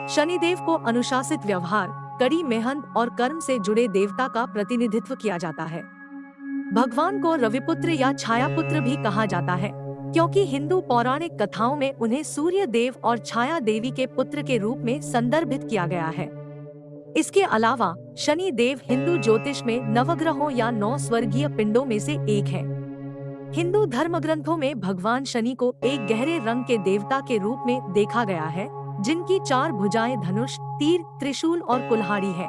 शनिदेव को अनुशासित व्यवहार, कड़ी मेहनत और कर्म से जुड़े देवता का प्रतिनिधित्व किया जाता है। भगवान को रविपुत्र या छायापुत्र भी कहा जाता है, क्योंकि हिंदू पौराणिक कथाओं में उन्हें सूर्य देव और छाया देवी के पुत्र के रूप में संदर्भित किया गया है। इसके अलावा शनि देव हिंदू ज्योतिष में नवग्रहों या 9 स्वर्गीय पिंडों में से एक है। हिंदू धर्मग्रंथों में भगवान शनि को एक गहरे रंग के देवता के रूप में देखा गया है, जिनकी 4 भुजाएं धनुष, तीर, त्रिशूल और कुल्हाड़ी है।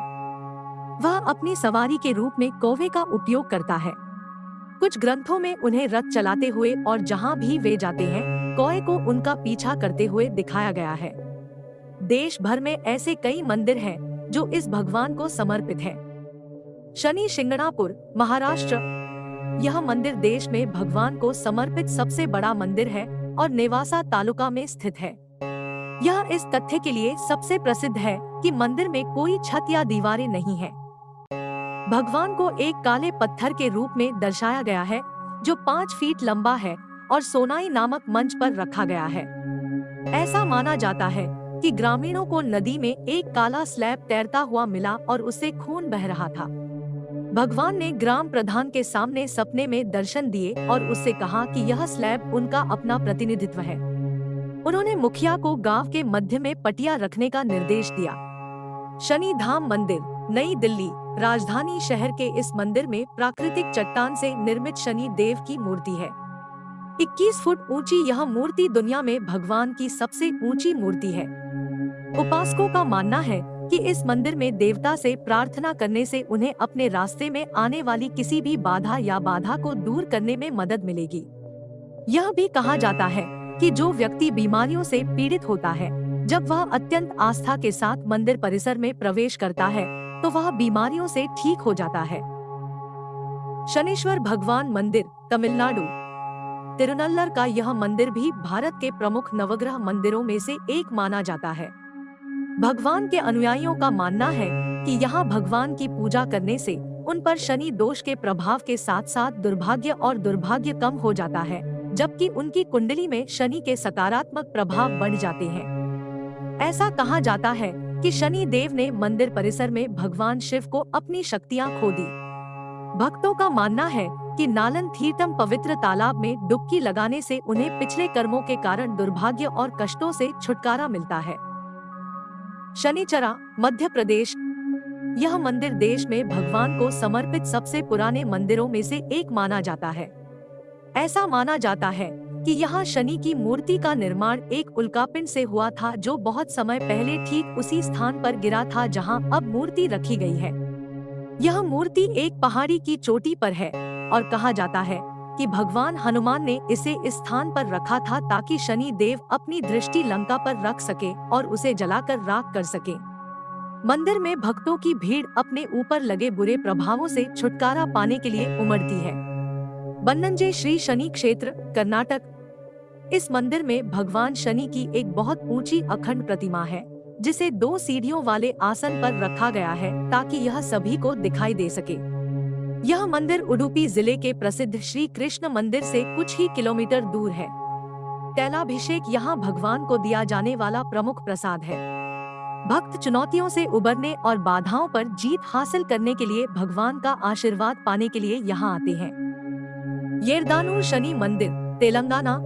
वह अपनी सवारी के रूप में कौवे का उपयोग करता है। कुछ ग्रंथों में उन्हें रथ चलाते हुए और जहां भी वे जाते हैं, कौवे को उनका पीछा करते हुए दिखाया गया है। देश भर में ऐसे कई मंदिर हैं जो इस भगवान को समर्पित हैं। शनि शिंगणापुर, महाराष्ट्र। यह मंदिर देश में भगवान को समर्पित सबसे बड़ा मंदिर है और नेवासा तालुका में स्थित है। यह इस तथ्य के लिए सबसे प्रसिद्ध है कि मंदिर में कोई छत या दीवारें नहीं है। भगवान को एक काले पत्थर के रूप में दर्शाया गया है, जो 5 फीट लंबा है और सोनाई नामक मंच पर रखा गया है। ऐसा माना जाता है कि ग्रामीणों को नदी में एक काला स्लैब तैरता हुआ मिला और उससे खून बह रहा था। भगवान ने ग्राम प्रधान के सामने सपने में दर्शन दिए और उससे कहा कि यह स्लैब उनका अपना प्रतिनिधित्व है। उन्होंने मुखिया को गांव के मध्य में पटिया रखने का निर्देश दिया। शनि धाम मंदिर, नई दिल्ली। राजधानी शहर के इस मंदिर में प्राकृतिक चट्टान से निर्मित शनि देव की मूर्ति है। 21 फुट ऊंची यह मूर्ति दुनिया में भगवान की सबसे ऊंची मूर्ति है। उपासकों का मानना है कि इस मंदिर में देवता से प्रार्थना करने से उन्हें अपने रास्ते में आने वाली किसी भी बाधा को दूर करने में मदद मिलेगी। यह भी कहा जाता है कि जो व्यक्ति बीमारियों से पीड़ित होता है, जब वह अत्यंत आस्था के साथ मंदिर परिसर में प्रवेश करता है, तो वह बीमारियों से ठीक हो जाता है। शनीश्वर भगवान मंदिर, तमिलनाडु। तिरुनल्लर का यह मंदिर भी भारत के प्रमुख नवग्रह मंदिरों में से एक माना जाता है। भगवान के अनुयायियों का मानना है कि यहाँ भगवान की पूजा करने से उन पर शनि दोष के प्रभाव के साथ साथ दुर्भाग्य कम हो जाता है, जबकि उनकी कुंडली में शनि के सकारात्मक प्रभाव बढ़ जाते हैं। ऐसा कहा जाता है कि शनि देव ने मंदिर परिसर में भगवान शिव को अपनी शक्तियां खो दी। भक्तों का मानना है कि नालन तीर्थम पवित्र तालाब में डुबकी लगाने से उन्हें पिछले कर्मों के कारण दुर्भाग्य और कष्टों से छुटकारा मिलता है। शनिचरा, मध्य प्रदेश। यह मंदिर देश में भगवान को समर्पित सबसे पुराने मंदिरों में से एक माना जाता है। ऐसा माना जाता है कि यहाँ शनि की मूर्ति का निर्माण एक उल्कापिंड से हुआ था, जो बहुत समय पहले ठीक उसी स्थान पर गिरा था जहाँ अब मूर्ति रखी गई है। यह मूर्ति एक पहाड़ी की चोटी पर है और कहा जाता है कि भगवान हनुमान ने इसे इस स्थान पर रखा था ताकि शनि देव अपनी दृष्टि लंका पर रख सके और उसे जलाकर राख कर सके। मंदिर में भक्तों की भीड़ अपने ऊपर लगे बुरे प्रभावों से छुटकारा पाने के लिए उमड़ती है। बन्नंजे श्री शनि क्षेत्र, कर्नाटक। इस मंदिर में भगवान शनि की एक बहुत ऊंची अखंड प्रतिमा है, जिसे 2 सीढ़ियों वाले आसन पर रखा गया है ताकि यह सभी को दिखाई दे सके। यह मंदिर उडुपी जिले के प्रसिद्ध श्री कृष्ण मंदिर से कुछ ही किलोमीटर दूर है। तैलाभिषेक यहाँ भगवान को दिया जाने वाला प्रमुख प्रसाद है। भक्त चुनौतियों से उबरने और बाधाओं पर जीत हासिल करने के लिए भगवान का आशीर्वाद पाने के लिए यहाँ आते हैं। येरदानूर शनि मंदिर, तेलंगाना।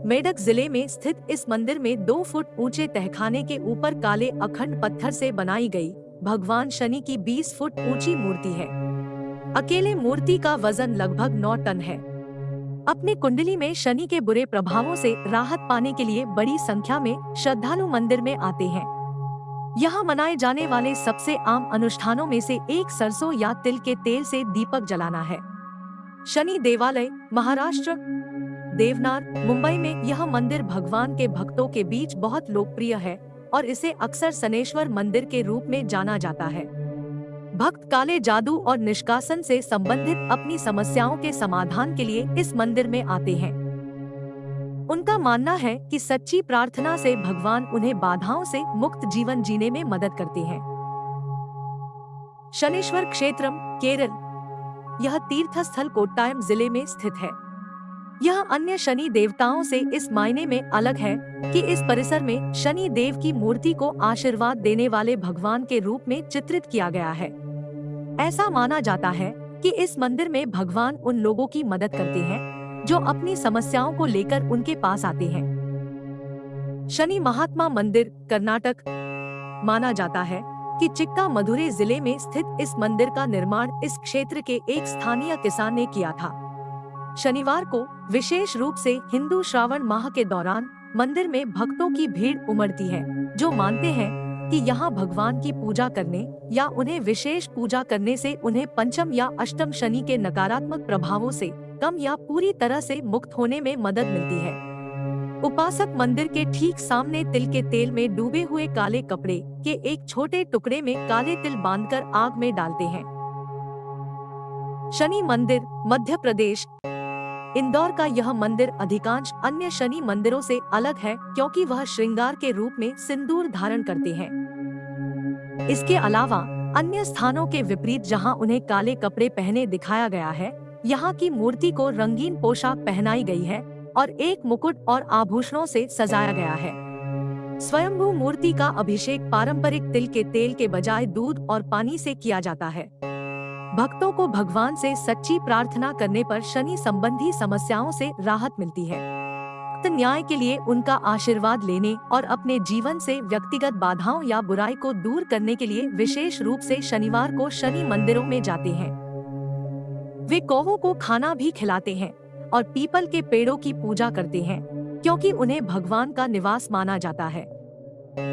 मेडक जिले में स्थित इस मंदिर में 2 फुट ऊंचे तहखाने के ऊपर काले अखंड पत्थर से बनाई गई भगवान शनि की 20 फुट ऊंची मूर्ति है। अकेले मूर्ति का वजन लगभग 9 टन है। अपनी कुंडली में शनि के बुरे प्रभावों से राहत पाने के लिए बड़ी संख्या में श्रद्धालु मंदिर में आते हैं। यहाँ मनाए जाने वाले सबसे आम अनुष्ठानों में से एक सरसों या तिल के तेल से दीपक जलाना है। शनि देवालय, महाराष्ट्र। देवनार, मुंबई में यह मंदिर भगवान के भक्तों के बीच बहुत लोकप्रिय है और इसे अक्सर शनेश्वर मंदिर के रूप में जाना जाता है। भक्त काले जादू और निष्कासन से संबंधित अपनी समस्याओं के समाधान के लिए इस मंदिर में आते हैं। उनका मानना है कि सच्ची प्रार्थना से भगवान उन्हें बाधाओं से मुक्त जीवन जीने में मदद करते हैं। शनीश्वर क्षेत्रम, केरल। यह तीर्थस्थल कोट्टायम जिले में स्थित है। यह अन्य शनि देवताओं से इस मायने में अलग है कि इस परिसर में शनि देव की मूर्ति को आशीर्वाद देने वाले भगवान के रूप में चित्रित किया गया है। ऐसा माना जाता है कि इस मंदिर में भगवान उन लोगों की मदद करते हैं जो अपनी समस्याओं को लेकर उनके पास आते हैं। शनि महात्मा मंदिर, कर्नाटक। माना जाता है कि चिक्का मधुरे जिले में स्थित इस मंदिर का निर्माण इस क्षेत्र के एक स्थानीय किसान ने किया था। शनिवार को विशेष रूप से हिंदू श्रावण माह के दौरान मंदिर में भक्तों की भीड़ उमड़ती है, जो मानते हैं कि यहाँ भगवान की पूजा करने या उन्हें विशेष पूजा करने से उन्हें पंचम या अष्टम शनि के नकारात्मक प्रभावों से कम या पूरी तरह से मुक्त होने में मदद मिलती है। उपासक मंदिर के ठीक सामने तिल के तेल में डूबे हुए काले कपड़े के एक छोटे टुकड़े में काले तिल बांधकर आग में डालते हैं। शनि मंदिर, मध्य प्रदेश। इंदौर का यह मंदिर अधिकांश अन्य शनि मंदिरों से अलग है क्योंकि वह श्रृंगार के रूप में सिंदूर धारण करते हैं। इसके अलावा अन्य स्थानों के विपरीत जहां उन्हें काले कपड़े पहने दिखाया गया है, यहाँ की मूर्ति को रंगीन पोशाक पहनाई गई है और एक मुकुट और आभूषणों से सजाया गया है। स्वयंभू मूर्ति का अभिषेक पारंपरिक तिल के तेल के बजाय दूध और पानी से किया जाता है। भक्तों को भगवान से सच्ची प्रार्थना करने पर शनि संबंधी समस्याओं से राहत मिलती है। न्याय के लिए उनका आशीर्वाद लेने और अपने जीवन से व्यक्तिगत बाधाओं या बुराई को दूर करने के लिए विशेष रूप से शनिवार को शनि मंदिरों में जाते हैं। वे कौवों को खाना भी खिलाते हैं और पीपल के पेड़ों की पूजा करते हैं क्योंकि उन्हें भगवान का निवास माना जाता है।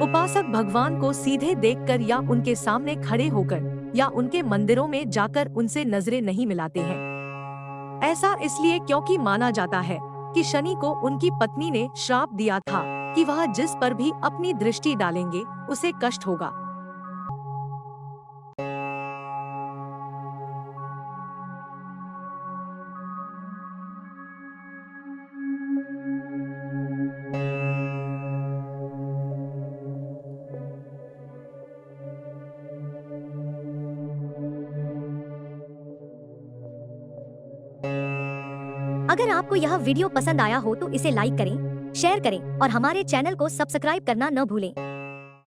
उपासक भगवान को सीधे देखकर या उनके सामने खड़े होकर या उनके मंदिरों में जाकर उनसे नजरें नहीं मिलाते हैं। ऐसा इसलिए क्योंकि माना जाता है कि शनि को उनकी पत्नी ने श्राप दिया था कि वह जिस पर भी अपनी दृष्टि डालेंगे उसे कष्ट होगा। अगर आपको यह वीडियो पसंद आया हो तो इसे लाइक करें, शेयर करें और हमारे चैनल को सब्सक्राइब करना न भूलें।